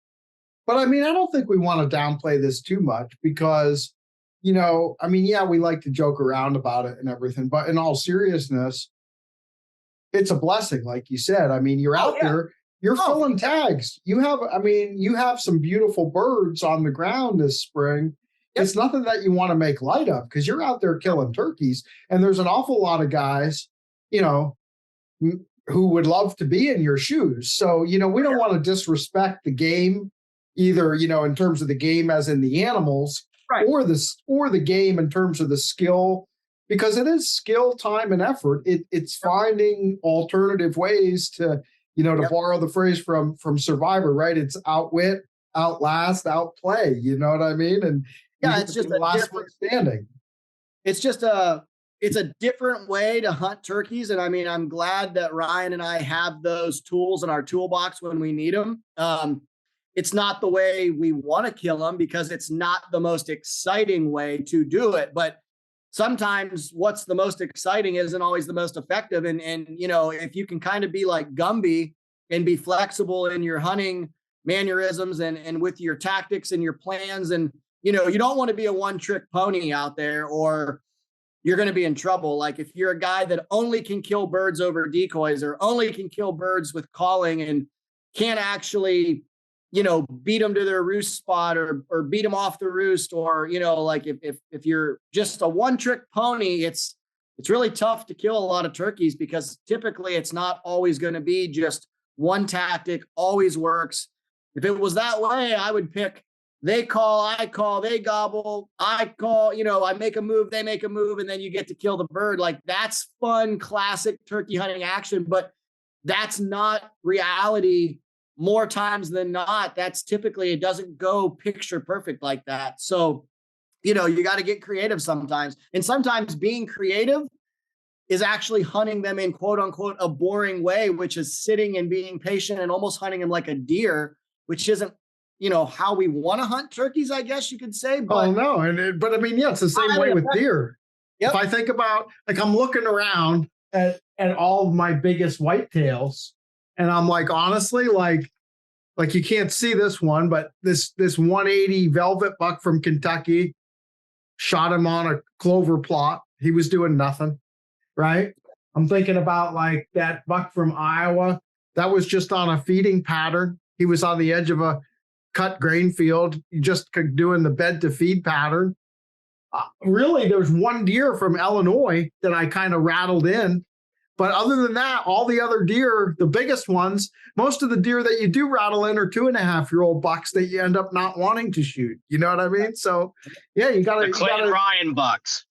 But I mean, I don't think we want to downplay this too much because, we like to joke around about it and everything. But in all seriousness, it's a blessing, like you said. I mean, you're out there. You're filling tags. You have some beautiful birds on the ground this spring. Yep. It's nothing that you want to make light of because you're out there killing turkeys. And there's an awful lot of guys, who would love to be in your shoes. So, we don't want to disrespect the game either, in terms of the game as in the animals, right, or the game in terms of the skill, because it is skill, time, and effort. It's finding alternative ways to, to borrow the phrase from Survivor, right? It's outwit, outlast, outplay. You know what I mean? And it's just a last one standing. It's just it's a different way to hunt turkeys. And I mean, I'm glad that Ryan and I have those tools in our toolbox when we need them. It's not the way we want to kill them because it's not the most exciting way to do it. But sometimes what's the most exciting isn't always the most effective. And if you can kind of be like Gumby and be flexible in your hunting mannerisms and with your tactics and your plans, and, you don't want to be a one-trick pony out there or you're going to be in trouble. Like if you're a guy that only can kill birds over decoys or only can kill birds with calling and can't actually beat them to their roost spot or beat them off the roost, or, like if you're just a one trick pony, it's really tough to kill a lot of turkeys because typically it's not always going to be just one tactic always works. If it was that way, I would pick, they call, I call, they gobble, I call, I make a move, they make a move, and then you get to kill the bird. Like that's fun, classic turkey hunting action, but that's not reality. More times than not, that's typically, it doesn't go picture perfect like that. So, you got to get creative sometimes. And sometimes being creative is actually hunting them in quote unquote a boring way, which is sitting and being patient and almost hunting them like a deer, which isn't, how we want to hunt turkeys, I guess you could say. But, but I mean, it's the same way with deer. Yep. If I think about, like, I'm looking around at all of my biggest whitetails, and I'm like, honestly, like you can't see this one, but this 180 velvet buck from Kentucky, shot him on a clover plot. He was doing nothing, right? I'm thinking about like that buck from Iowa. That was just on a feeding pattern. He was on the edge of a cut grain field, just doing the bed to feed pattern. Really, there was one deer from Illinois that I kind of rattled in. But other than that, all the other deer, the biggest ones, most of the deer that you do rattle in are 2.5-year-old bucks that you end up not wanting to shoot. You know what I mean? So, yeah, you got to. Clinton Ryan bucks.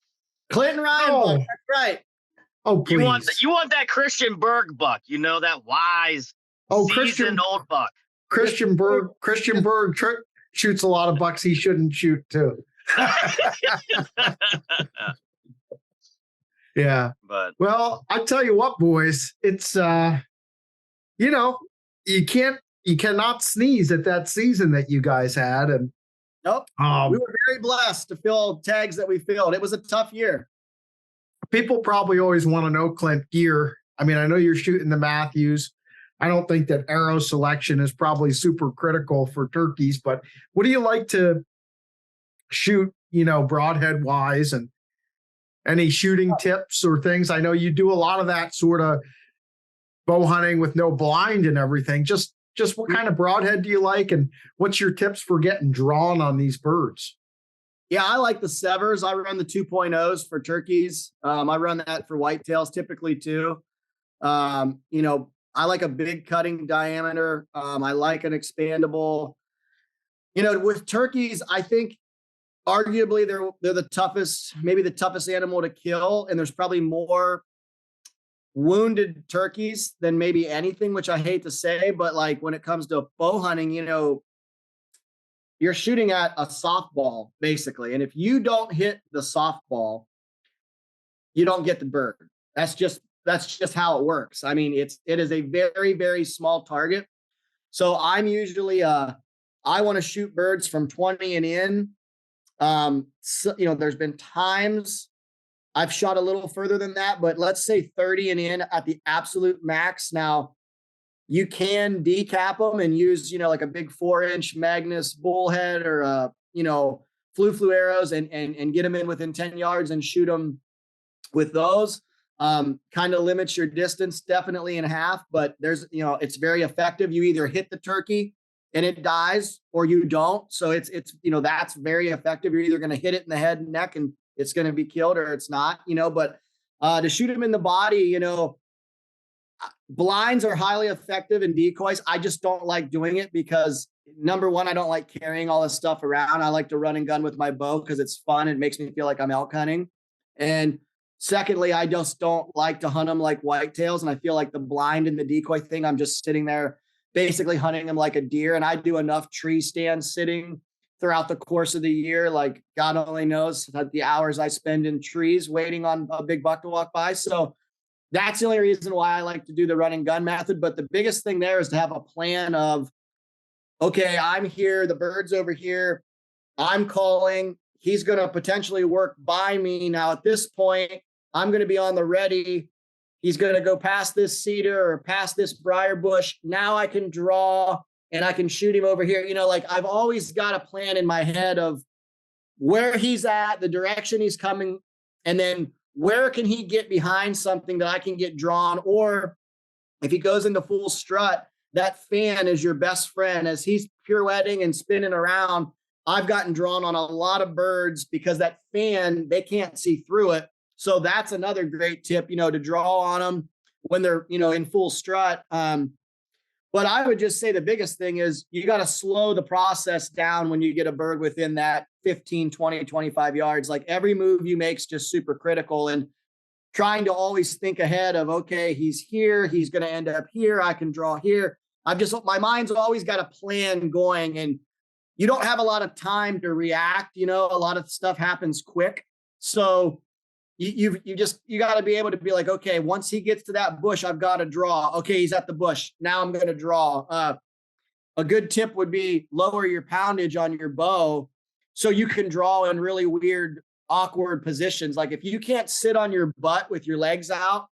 Clinton Ryan buck. That's right. Oh, please. You want that Christian Berg buck? That wise, seasoned old buck. Christian Berg shoots a lot of bucks he shouldn't shoot too. Yeah. But well, I tell you what, boys, it's you cannot sneeze at that season that you guys had. And nope. We were very blessed to fill tags that we filled. It was a tough year. People probably always want to know, Clint, gear. I mean, I know you're shooting the Matthews. I don't think that arrow selection is probably super critical for turkeys, but what do you like to shoot, broadhead wise, and any shooting tips or things? I know you do a lot of that sort of bow hunting with no blind and everything. Just what kind of broadhead do you like, and what's your tips for getting drawn on these birds? Yeah, I like the severs. I run the 2.0s for turkeys. I run that for whitetails typically too. I like a big cutting diameter. I like an expandable. With turkeys, I think arguably they're the toughest, maybe the toughest animal to kill, and there's probably more wounded turkeys than maybe anything, which I hate to say, but like when it comes to bow hunting, you're shooting at a softball basically, and if you don't hit the softball, you don't get the bird. That's just how it works. I mean, it is a very, very small target. So I'm usually I want to shoot birds from 20 and in. There's been times I've shot a little further than that, but let's say 30 and in at the absolute max. Now you can decap them and use, like a big 4-inch Magnus bullhead or flu arrows and get them in within 10 yards and shoot them with those. Kind of limits your distance definitely in half, but it's very effective. You either hit the turkey and it dies or you don't. So it's that's very effective. You're either going to hit it in the head and neck and it's going to be killed or it's not, but to shoot them in the body, blinds are highly effective in decoys. I just don't like doing it because number one, I don't like carrying all this stuff around. I like to run and gun with my bow because it's fun. It makes me feel like I'm elk hunting. And secondly, I just don't like to hunt them like whitetails. And I feel like the blind and the decoy thing, I'm just sitting there basically hunting them like a deer. And I do enough tree stand sitting throughout the course of the year. Like God only knows the hours I spend in trees waiting on a big buck to walk by. So that's the only reason why I like to do the run and gun method. But the biggest thing there is to have a plan of, okay, I'm here, the bird's over here, I'm calling, he's going to potentially work by me. Now at this point, I'm going to be on the ready. He's going to go past this cedar or past this briar bush. Now I can draw and I can shoot him over here. I've always got a plan in my head of where he's at, the direction he's coming, and then where can he get behind something that I can get drawn? Or if he goes into full strut, that fan is your best friend. As he's pirouetting and spinning around, I've gotten drawn on a lot of birds because that fan, they can't see through it. So that's another great tip, to draw on them when they're, in full strut. But I would just say the biggest thing is you got to slow the process down when you get a bird within that 15, 20, 25 yards. Like every move you make is just super critical, and trying to always think ahead of, okay, he's here, he's going to end up here, I can draw here. My mind's always got a plan going, and you don't have a lot of time to react. A lot of stuff happens quick. So you got to be able to be like, okay, once he gets to that bush, I've got to draw. Okay, he's at the bush. Now I'm going to draw. A good tip would be lower your poundage on your bow so you can draw in really weird, awkward positions. Like if you can't sit on your butt with your legs out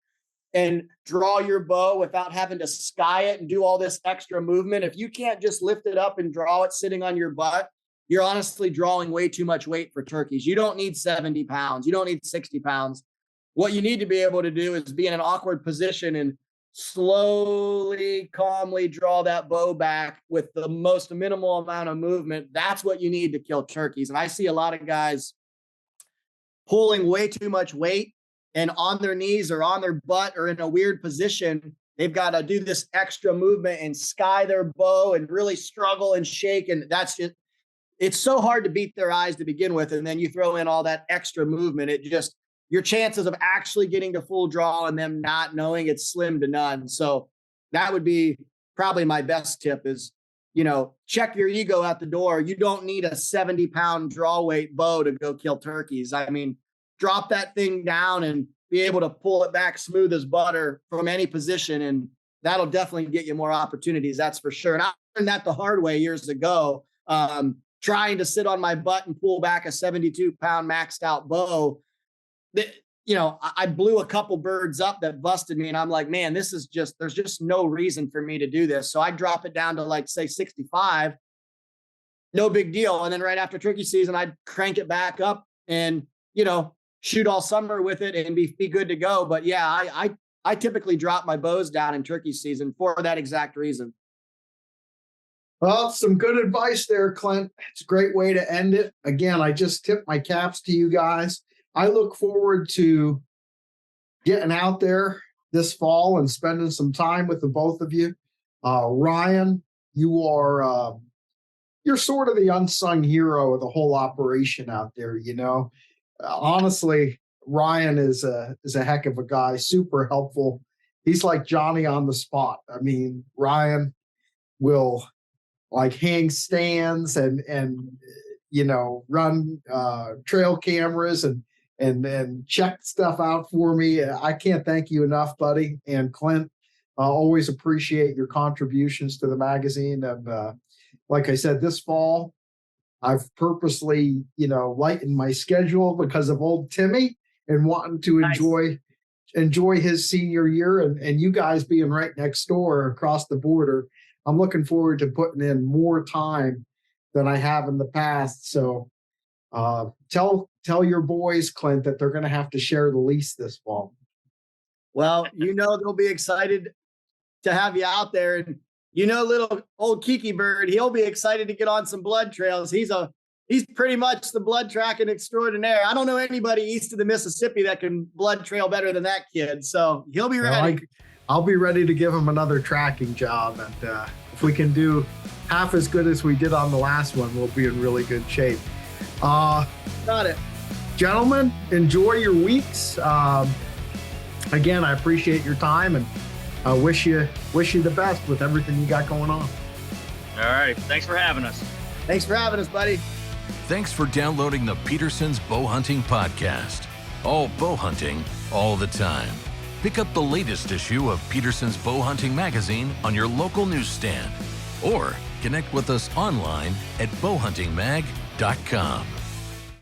and draw your bow without having to sky it and do all this extra movement, if you can't just lift it up and draw it sitting on your butt, you're honestly drawing way too much weight for turkeys. You don't need 70 pounds. You don't need 60 pounds. What you need to be able to do is be in an awkward position and slowly, calmly draw that bow back with the most minimal amount of movement. That's what you need to kill turkeys. And I see a lot of guys pulling way too much weight and on their knees or on their butt or in a weird position. They've got to do this extra movement and sky their bow and really struggle and shake. And it's so hard to beat their eyes to begin with. And then you throw in all that extra movement. Your chances of actually getting to full draw and them not knowing, it's slim to none. So that would be probably my best tip is, check your ego at the door. You don't need a 70-pound draw weight bow to go kill turkeys. I mean, drop that thing down and be able to pull it back smooth as butter from any position. And that'll definitely get you more opportunities. That's for sure. And I learned that the hard way years ago. Trying to sit on my butt and pull back a 72-pound maxed out bow. I blew a couple birds up that busted me. And I'm like, man, there's just no reason for me to do this. So I drop it down to like, say 65, no big deal. And then right after turkey season, I'd crank it back up and, shoot all summer with it and be good to go. But yeah, I typically drop my bows down in turkey season for that exact reason. Well, some good advice there, Clint. It's a great way to end it. Again, I just tip my caps to you guys. I look forward to getting out there this fall and spending some time with the both of you. Ryan, you're sort of the unsung hero of the whole operation out there. Honestly, Ryan is a heck of a guy, super helpful. He's like Johnny on the spot. I mean, Ryan will like hang stands and run trail cameras and check stuff out for me. I can't thank you enough, buddy. And Clint, always appreciate your contributions to the magazine. And like I said, this fall, I've purposely, lightened my schedule because of old Timmy and wanting to enjoy his senior year and you guys being right next door across the border. I'm looking forward to putting in more time than I have in the past. So tell your boys, Clint, that they're going to have to share the lease this fall. Well, they'll be excited to have you out there. And little old Kiki Bird, he'll be excited to get on some blood trails. He's pretty much the blood tracking extraordinaire. I don't know anybody east of the Mississippi that can blood trail better than that kid. So he'll be ready. I'll be ready to give him another tracking job. And if we can do half as good as we did on the last one, we'll be in really good shape. Got it. Gentlemen, enjoy your weeks. Again, I appreciate your time and I wish you the best with everything you got going on. All right. Thanks for having us. Thanks for having us, buddy. Thanks for downloading the Petersen's Bowhunting Podcast. All bow hunting, all the time. Pick up the latest issue of Petersen's Bowhunting Magazine on your local newsstand or connect with us online at bowhuntingmag.com.